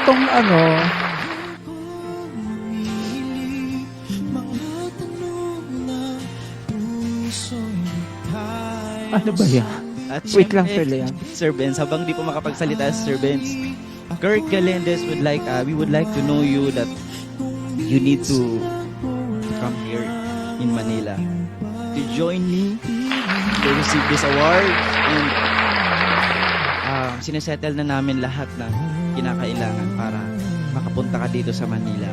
itong ano, ano ba yan? At Wait lang, syempre, Sir Liam. Sir Benz, habang di po makapagsalita si Sir Benz, Kirk Galindez we would like to know you that you need to come here in Manila to join me to receive this award, and sinesettle na namin lahat ng kinakailangan para makapunta ka dito sa Manila,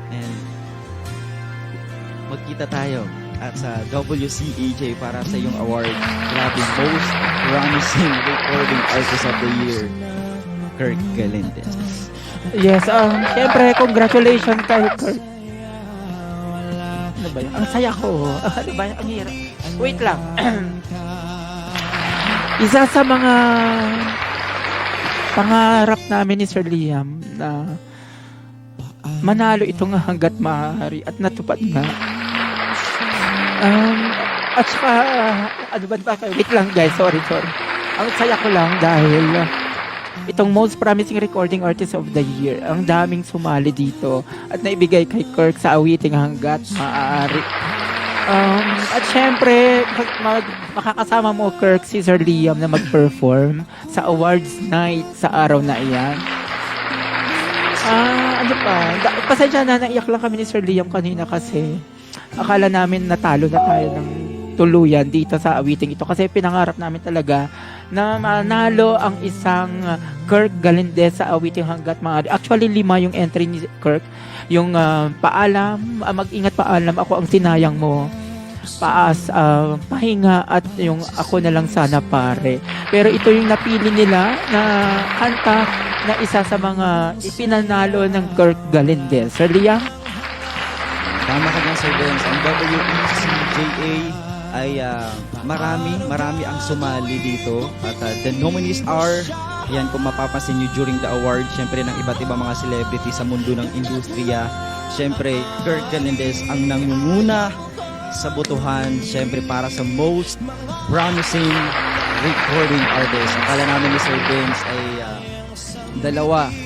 and magkita tayo at sa WCAJ para sa iyong award. Grabe, most promising recording artist of the year, Kirk Galindez. Yes, syempre, congratulations kay Kirk. Ano ba yun? Ang saya ko. Ano ba yun? Ang hirap. Wait lang. Isa sa mga pangarap namin ni Sir Liam na manalo itong hanggat maaari at natupad nga. At saka, ano ba kayo? Wait lang guys, sorry. Ang saya ko lang dahil itong most promising recording artist of the year, ang daming sumali dito at naibigay kay Kirk sa awiting hanggat maaari. At syempre, makakasama mo Kirk si Sir Liam na mag-perform sa awards night sa araw na iyan. Ano pa? Pasensya na, naiyak lang kami ni Sir Liam kanina kasi akala namin natalo na tayo ng tuluyan dito sa awiting ito kasi pinangarap namin talaga na manalo ang isang Kirk Galindez sa awiting hanggat maaari. Actually, 5 yung entry ni Kirk. Yung paalam, mag-ingat paalam, ako ang sinayang mo. Paas, pahinga at yung ako na lang sana pare. Pero ito yung napili nila na kanta na isa sa mga ipinanalo ng Kirk Galindez. Sir Liam? Tama ka dyan, Sir Benz. Ang WECJA ay marami ang sumali dito. At the nominees are, yan kung mapapansin nyo during the award, syempre ng iba't ibang mga celebrity sa mundo ng industriya. Syempre, Kirk Galindez ang nangunguna sa botohan, syempre para sa most promising recording artist. Akala namin ni Sir Benz ay dalawa